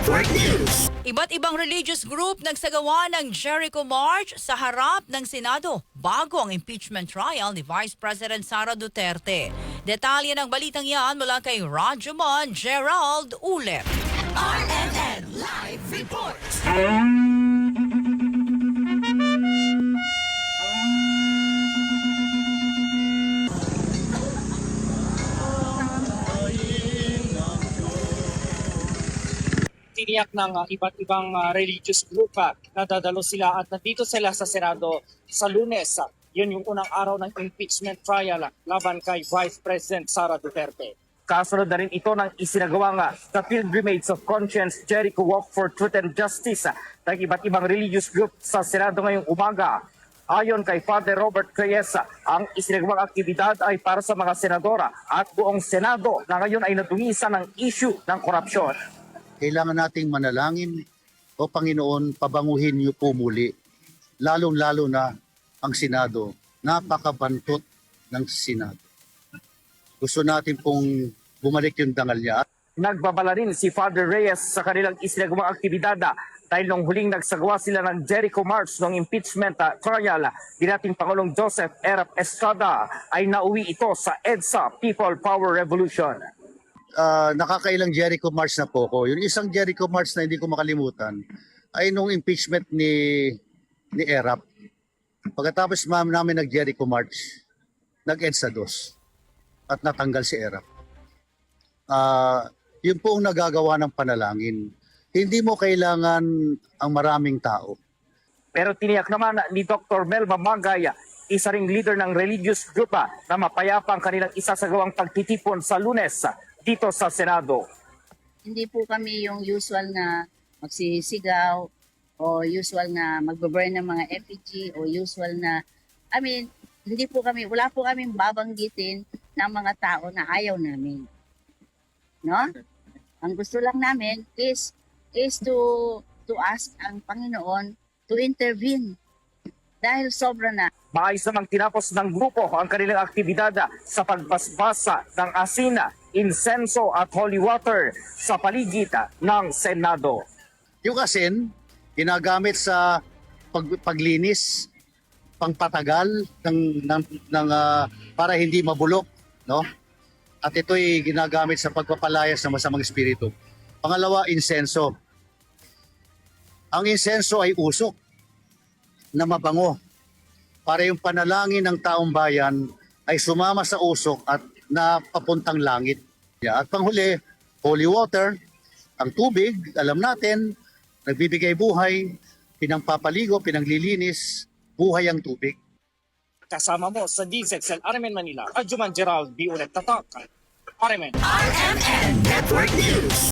Network News. Iba't ibang religious group nagsagawa ng Jericho March sa harap ng Senado bago ang impeachment trial ni Vice President Sara Duterte. Detalye ng balitang yan mula kay Rajuman Gerald Ulep. RMN Live Report. Tiniyak ng iba't ibang religious group nadadalo sila at nandito sila sa Senado sa Lunes. Yun yung unang araw ng impeachment trial laban kay Vice President Sara Duterte. Kasunod na rin ito ng isinagawang The Pilgrimage of Conscience Jericho Walk for Truth and Justice ng iba't ibang religious group sa Senado ngayong umaga. Ayon kay Father Robert Reyes, ang isinagawang aktibidad ay para sa mga senadora at buong Senado na ngayon ay nadungisa ng issue ng korupsyon. Kailangan nating manalangin, o Panginoon, pabanguhin niyo po muli, lalong-lalo na ang Senado. Napakabantot ng Senado. Gusto natin pong bumalik yung dangal niya. Nagbabala rin si Father Reyes sa kanilang isinagawang aktibidad dahil nung huling nagsagawa sila ng Jericho March ng impeachment trial, dating Pangulong Joseph Erap Estrada ay nauwi ito sa EDSA People Power Revolution. Nakakailang Jericho March na po ko. Yung isang Jericho March na hindi ko makalimutan ay nung impeachment ni Erap. Pagkatapos namin nag-Jericho March, nag-EDSA 2 at natanggal si Erap. Yun po ang nagagawa ng panalangin. Hindi mo kailangan ang maraming tao. Pero tiniyak naman ni Dr. Melba Magay, isa ring leader ng religious group na mapayapa ang kanilang isasagawang pagtitipon sa Lunes dito sa Senado. Hindi po kami yung usual na magsisigaw o usual na magbe-burn ng mga effigy o usual na, hindi po kami, wala po kaming babanggitin ng mga tao na ayaw namin. No? Ang gusto lang namin is to ask ang Panginoon to intervene dahil sobra na. Maayos namang tinapos ng grupo ang kanilang aktibidad sa pagbasbasa ng asina, insenso at holy water sa paligid ng Senado. Yung asin, ginagamit sa paglinis, pangpatagal para hindi mabulok, no? At ito'y ginagamit sa pagpapalayas ng masamang espiritu. Pangalawa, insenso. Ang insenso ay usok na mabango para yung panalangin ng taong bayan ay sumama sa usok at napapuntang langit. At panghuli, holy water, ang tubig, alam natin, nagbibigay buhay, pinangpapaligo, pinanglilinis, buhay ang tubig. Kasama mo sa DZXL RMN Manila, Rajuman Gerald B. Ulit Tatak, RMN. RMN Network News.